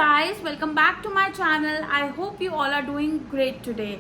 guys, welcome back to my channel. I hope you all are doing great today.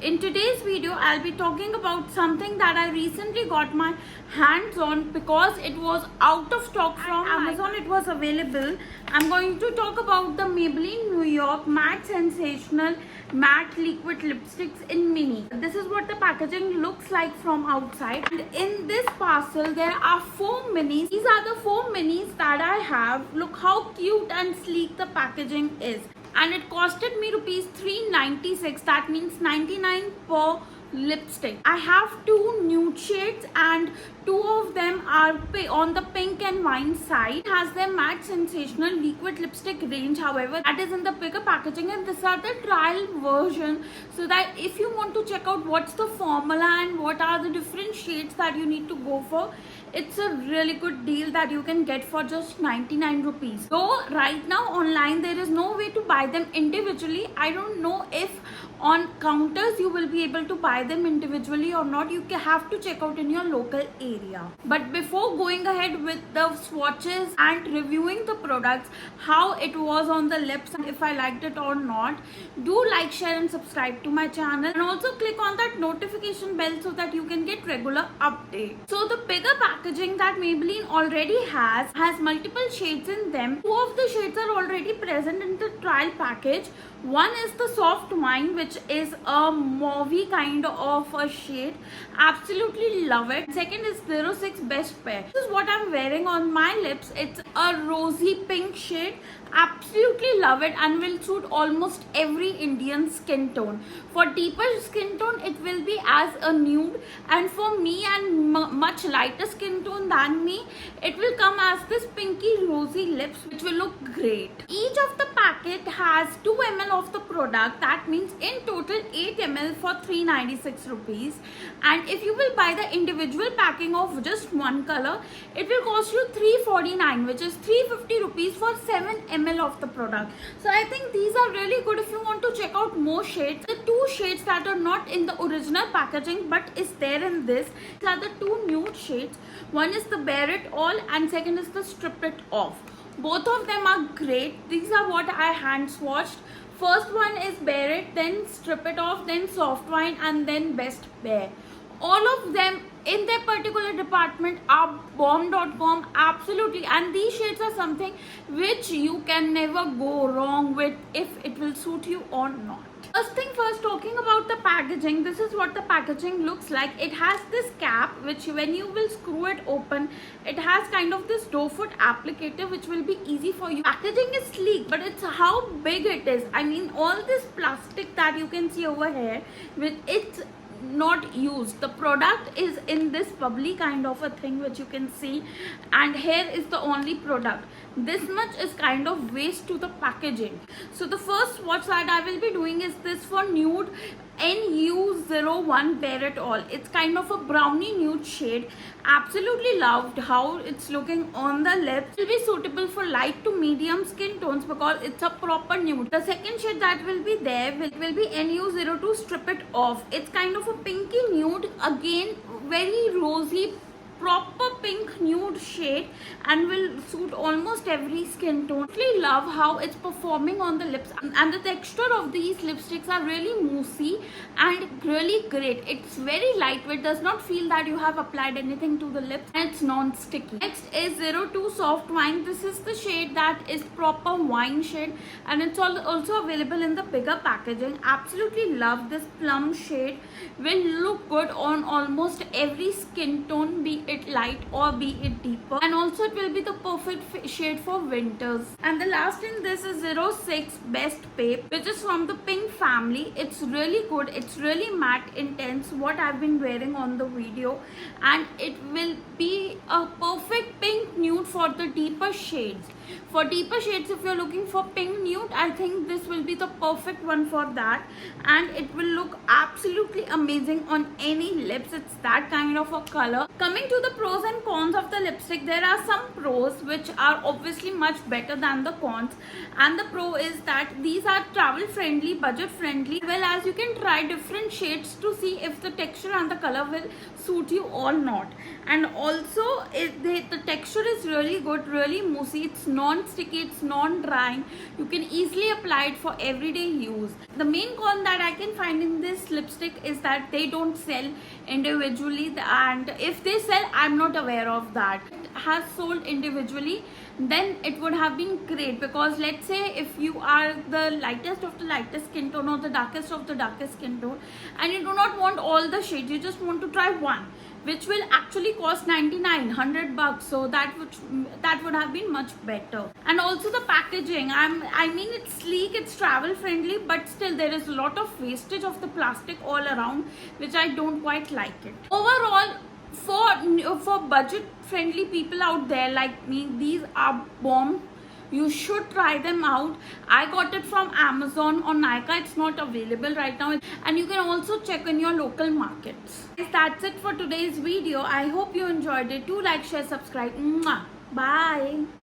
In today's video, I'll be talking about something that I recently got my hands on because it was out of stock from Amazon. It was available. I'm going to talk about the Maybelline New York Matte Sensational Matte Liquid Lipsticks in Mini. This is what the packaging looks like from outside. And in this parcel, there are 4 minis. These are the 4 minis that I have. Look how cute and sleek the packaging is. And it costed me rupees 396, that means 99 per lipstick. I have 2 nude shades and 2 of them are on the pink and wine side. It has their matte sensational liquid lipstick range, however that is in the bigger packaging, and these are the trial version, so that if you want to check out what's the formula and what are the different shades that you need to go for, it's a really good deal that you can get for just 99 rupees. So right now online there is no way to buy them individually. I don't know if on counters you will be able to buy them individually or not. You have to check out in your local area. But before going ahead with the swatches and reviewing the products, how it was on the lips and if I liked it or not, do like, share and subscribe to my channel, and also click on that notification bell so that you can get regular updates. So the bigger packaging that Maybelline already has multiple shades in them. 2 of the shades are already present in the trial package. One is the soft wine, which is a mauvey kind of a shade. Absolutely love it. Second is 06 Best Pair. This is what I'm wearing on my lips. It's a rosy pink shade. Absolutely love it and will suit almost every Indian skin tone. For deeper skin tone, it will be as a nude, and for me and much lighter skin tone than me, it will come as this pinky rosy lips, which will look great. Each of the packet has 2 ml of the product. That means in total 8 ml for 396 rupees. And if you will buy the individual packing of just one color, it will cost you 349, which is 350 rupees for 7 ml of the product. So I think these are really good if you want to check out more shades. The 2 shades that are not in the original packaging but is there in this are the 2 nude shades. One is the Bare It All and second is the Strip It Off. Both of them are great. These are what I hand swatched. First one is Bare It, then Strip It Off, then Soft Wine, and then Best Bare. All of them in their particular department are bomb.com, absolutely, and these shades are something which you can never go wrong with if it will suit you or not. First thing first, talking about the packaging, this is what the packaging looks like. It has this cap which when you will screw it open, it has kind of this doe foot applicator which will be easy for you. Packaging is sleek, but it's how big it is. I mean, all this plastic that you can see over here, with it's not used. The product is in this bubbly kind of a thing which you can see, and here is the only product. This much is kind of waste to the packaging. So the first swatch that I will be doing is this for nude NU01 Bare It All. It's kind of a brownie nude shade. Absolutely loved how it's looking on the lips. It will be suitable for light to medium skin tones because it's a proper nude. The second shade that will be there will be NU02 Strip It Off. It's kind of a pinky nude, again very rosy, proper pink nude shade and will suit almost every skin tone. I really love how it's performing on the lips, and the texture of these lipsticks are really moussey and really great. It's very lightweight, does not feel that you have applied anything to the lips, and it's non-sticky. Next is 02 Soft Wine. This is the shade that is proper wine shade, and it's also available in the bigger packaging. Absolutely love this plum shade. Will look good on almost every skin tone, be it light or be it deeper, and also it will be the perfect shade for winters. And the last in this is 06 Best Pape, which is from the pink family. It's really good. It's really matte intense, what I've been wearing on the video, and it will be a perfect pink nude for the deeper shades. For deeper shades, if you're looking for pink nude, I think this will be the perfect one for that, and it will look absolutely amazing on any lips. It's that kind of a color. Coming to the pros and cons of the lipstick, there are some pros which are obviously much better than the cons, and the pro is that these are travel friendly, budget friendly, well as you can try different shades to see if the texture and the color will suit you or not. And also the texture is really good, really moussey. It's non-sticky, it's non-drying. You can easily apply it for everyday use. The main con that I can find in this lipstick is that they don't sell individually, and if they sell, I'm not aware of that. It has sold individually, then it would have been great, because let's say if you are the lightest of the lightest skin tone or the darkest of the darkest skin tone, and you do not want all the shades, you just want to try one, which will actually cost 99 bucks, so that would have been much better. And also the packaging, I mean it's sleek, it's travel friendly, but still there is a lot of wastage of the plastic all around, which I don't quite like it. Overall, for budget friendly people out there like me, these are bomb. You should try them out. I got it from Amazon or Nykaa. It's not available right now, and you can also check in your local markets. That's it for today's video. I hope you enjoyed it. Do like, share, subscribe. Mwah. Bye.